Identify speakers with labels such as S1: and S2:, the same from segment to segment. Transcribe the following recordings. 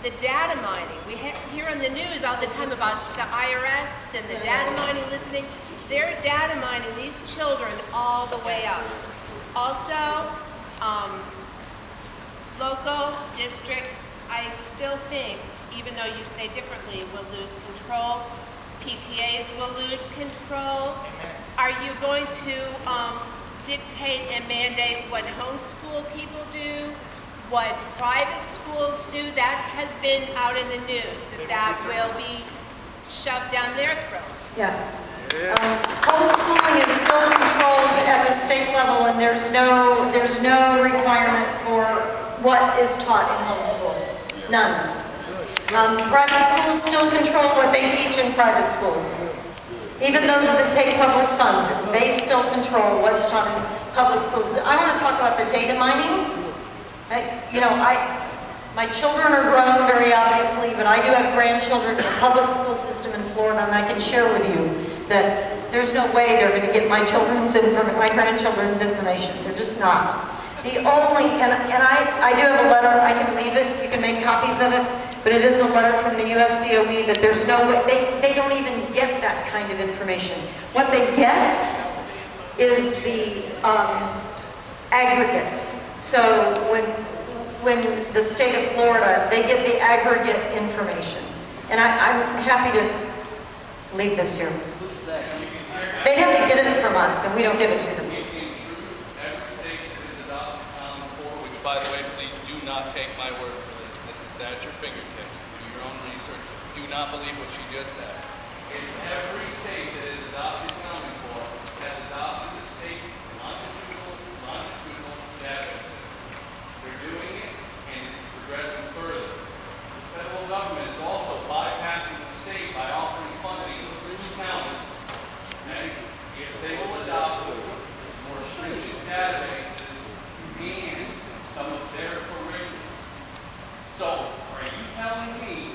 S1: the data mining. We hear on the news all the time about the IRS and the data mining listening. They're data mining these children all the way up. Also, local districts, I still think, even though you say differently, will lose control. PTAs will lose control. Are you going to dictate and mandate what homeschool people do, what private schools do? That has been out in the news, that will be shoved down their throats.
S2: Yeah. Homeschooling is still controlled at the state level, and there's no requirement for what is taught in homeschool. None. Private schools still control what they teach in private schools. Even those that take public funds, they still control what's taught in public schools. I want to talk about the data mining. My children are grown, very obviously, but I do have grandchildren in the public school system in Florida, and I can share with you that there's no way they're going to get my grandchildren's information. They're just not. The only, and I do have a letter, I can leave it, you can make copies of it, but it is a letter from the USDOE that there's no way, they don't even get that kind of information. What they get is the aggregate. So when the state of Florida, they get the aggregate information. And I'm happy to leave this here. They'd have to get it from us, and we don't give it to them.
S3: Every state is adopted Common Core, which, by the way, please do not take my word for this. This is at your fingertips. Do your own research. Do not believe what she just said. In every state that has adopted Common Core has adopted the state longitudinal database system. They're doing it, and it's progressing further. The federal government is also bypassing the state by offering funding to counties. And if they will adopt more stringent databases and some of their curriculum. So, are you telling me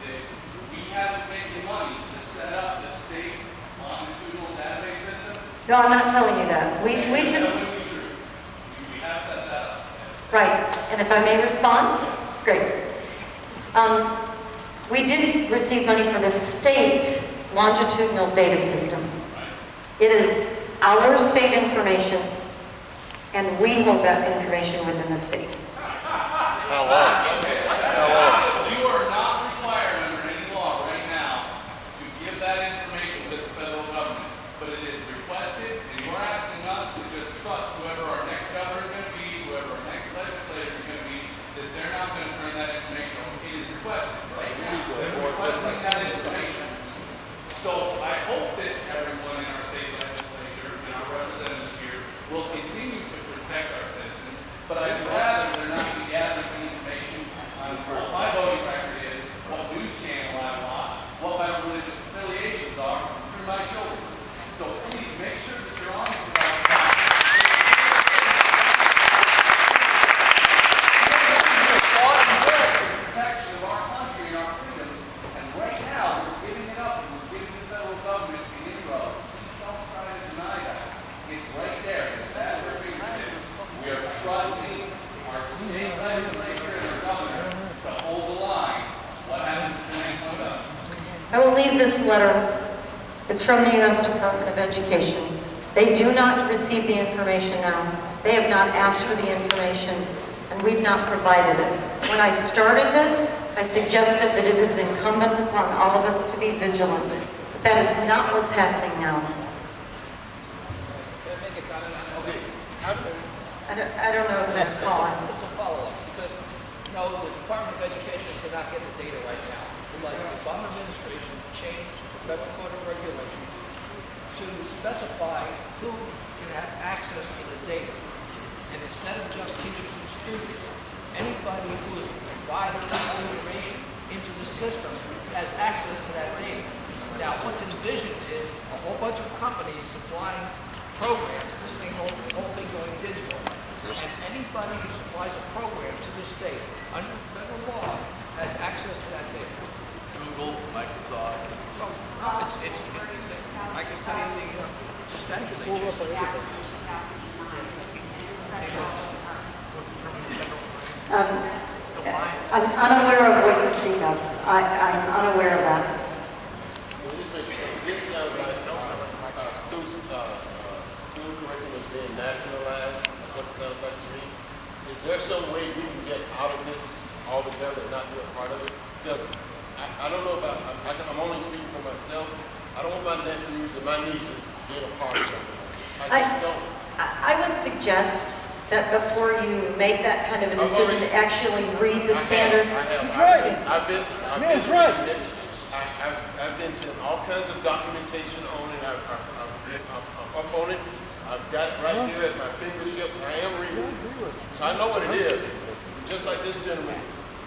S3: that we haven't taken money to set up the state longitudinal database system?
S2: No, I'm not telling you that. We took...
S3: We have set that up.
S2: Right, and if I may respond? Great. We did receive money for the state longitudinal data system. It is our state information, and we hold that information within the state.
S3: How long? You are not required under any law right now to give that information to the federal government, but it is requested, and you're asking us to just trust whoever our next governor is going to be, whoever our next legislator is going to be, that they're not going to turn that information over. It is requested right now. They're requesting that information. So I hope that everyone in our state legislature and our representatives here will continue to protect our citizens, but I'd rather there not be gathering information on what my voting record is, what news channel I watch, what my religious affiliations are through my children. So please make sure that you're honest about that. The protection of our country and our freedoms, and right now we're giving it up and we're giving the federal government an inroad. Please don't try to deny that. It's right there. It's at their fingertips. We are trusting our state legislature and our governor to hold the line. What happens to the next one up?
S2: I will leave this letter. It's from the U.S. Department of Education. They do not receive the information now. They have not asked for the information, and we've not provided it. When I started this, I suggested that it is incumbent upon all of us to be vigilant. But that is not what's happening now. I don't know who to call it.
S4: It's a follow-up, because, the Department of Education cannot get the data right now. Like the Obama administration changed the Federal Code of Regulations to specify who can have access to the data. And instead of just teachers and students, anybody who is providing information into the system has access to that data. Now, what's envisioned is a whole bunch of companies supplying programs, this thing, whole thing going digital. And anybody who supplies a program to the state under federal law has access to that data.
S3: Google, Microsoft.
S4: So, I can tell you the statute they
S2: On unaware of what you speak of. I'm unaware of that.
S5: This sounds like school curriculum is being nationalized. That's what it sounds like to me. Is there some way we can get out of this altogether and not be a part of it? Because I don't know about, I'm only speaking for myself. I don't want my nephews and my nieces being a part of something like this. I just don't.
S2: I would suggest that before you make that kind of a decision, to actually read the standards.
S5: I've been sent all kinds of documentation on it. I'm up on it. I've got it right here at my fingertips. I am reading it. So I know what it is. Just like this gentleman.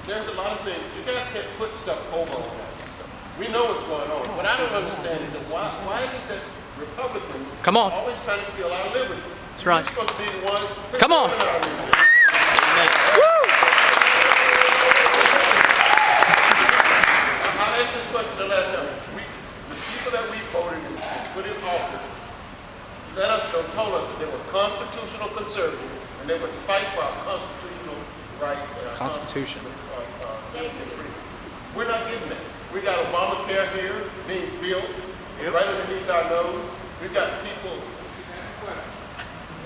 S5: There's a lot of things. You guys can't put stuff over on us. We know what's going on. What I don't understand is that why is it that Republicans always trying to steal our liberty?
S6: That's right.
S5: We're supposed to be the ones
S6: Come on.
S5: our liberty. I'll ask this question the last time. The people that we voted and put in office told us that they were constitutional conservatives and they would fight for our constitutional rights and our
S6: Constitution.
S5: We're not getting that. We got Obamacare here being built right underneath our nose. We've got people.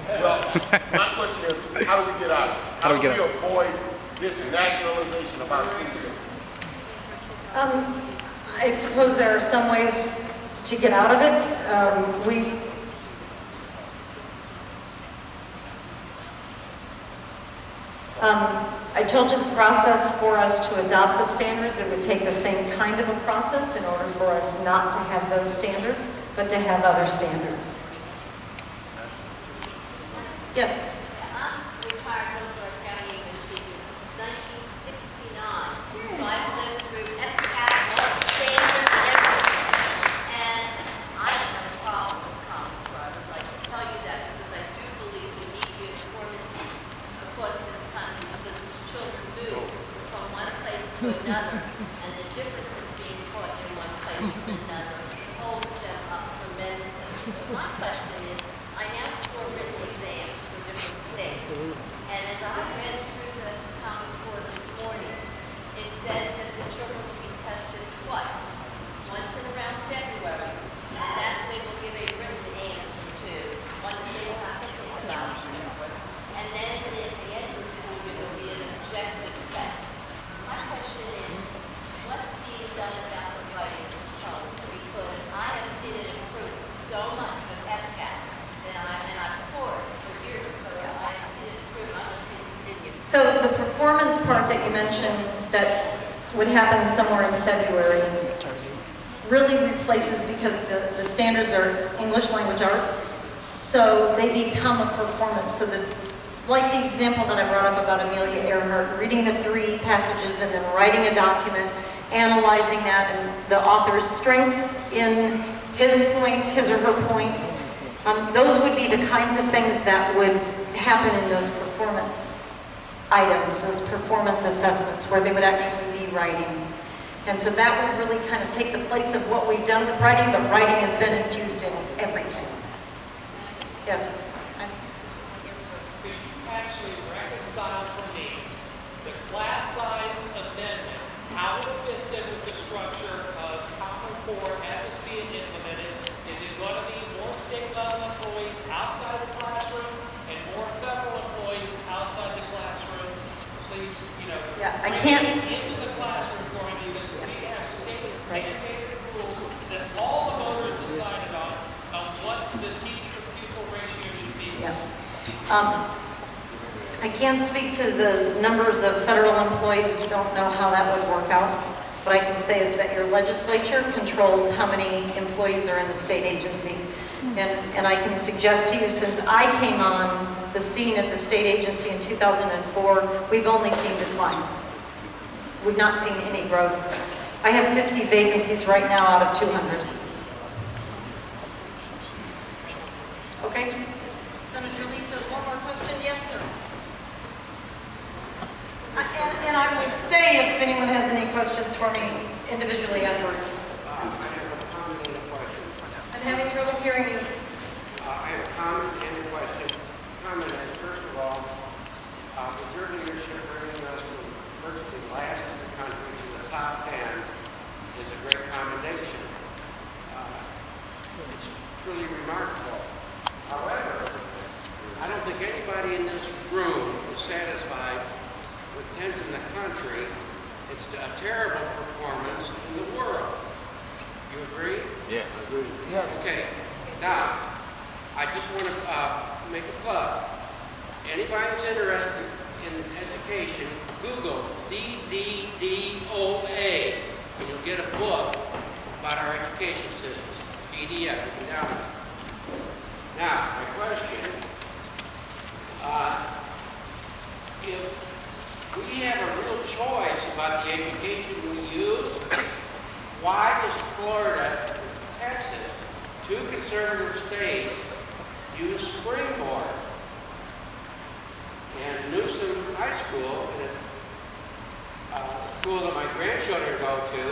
S5: Well, my question is, how do we get out of it? How do we avoid this nationalization of our school system?
S2: I suppose there are some ways to get out of it. I told you the process for us to adopt the standards, it would take the same kind of a process in order for us not to have those standards, but to have other standards. Yes?
S7: I'm retired Hillsborough County English teacher since 1969. So I've lived through FCAT, standards, and everything. And I don't have a problem with common core. I would like to tell you that because I do believe we need uniformity across this country because these children move from one place to another. And the differences being taught in one place to another holds them up tremendously. My question is, I now score written exams for different states. And as I read through the Common Core this morning, it says that the children will be tested twice. Once in around February, and that they will give a written answer to. One that they will have to think about. And then at the end of the school year, there will be an objective test. My question is, what's being done about the writing of children? Because I have seen it improve so much with FCAT. And I've scored for years, so I see it improve. I want to see it continue.
S2: So the performance part that you mentioned that would happen somewhere in February really replaces, because the standards are English language arts, so they become a performance. So that, like the example that I brought up about Amelia Earhart, reading the 3 passages and then writing a document, analyzing that and the author's strengths in his point, his or her point, those would be the kinds of things that would happen in those performance items, those performance assessments, where they would actually be writing. And so that would really kind of take the place of what we've done with writing, but writing is then infused in everything. Yes? Yes, sir.
S8: Could you actually reconcile for me the class size amendment, how it fits in with the structure of Common Core as it's being implemented? Is it going to be more state level employees outside the classroom and more federal employees outside the classroom? Please,
S2: Yeah, I can't.
S8: into the classroom for me, because we have state mandated rules that all the voters decided on what the teacher-pupil ratio should be.
S2: Yeah. I can't speak to the numbers of federal employees, don't know how that would work out. What I can say is that your legislature controls how many employees are in the state agency. And I can suggest to you, since I came on the scene at the state agency in 2004, we've only seen decline. We've not seen any growth. I have 50 vacancies right now out of 200. Okay. Senator Lee says one more question. Yes, sir. And I will stay if anyone has any questions for me individually afterward. I'm having trouble hearing you.
S9: I have a comment and a question. Comment is, first of all, with your leadership bringing us from virtually last in the country to the top 10 is a great commendation. It's truly remarkable. However, I don't think anybody in this room is satisfied with 10th in the country. It's a terrible performance in the world. You agree?
S6: Yes.
S9: Okay. Now, I just want to make a plug. Anybody who's interested in education, Google DDDOA, and you'll get a book about our education system. PDF, you can download. Now, my question, if we have a real choice about the education we use, why does Florida and Texas, two conservative states, use Springboard? And Newsom High School, a school that my grandchildren go to,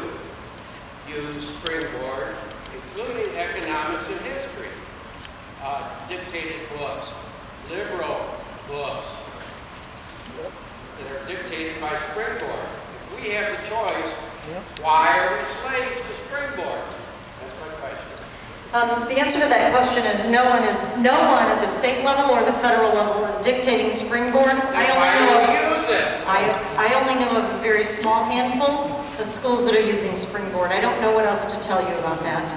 S9: use Springboard, including economics and history, dictated books, liberal books that are dictated by Springboard. If we have the choice, why are we slaves to Springboard? That's my question.
S2: The answer to that question is no one at the state level or the federal level is dictating Springboard. I only know of a very small handful of schools that are using Springboard. I don't know what else to tell you about that.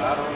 S5: I don't know.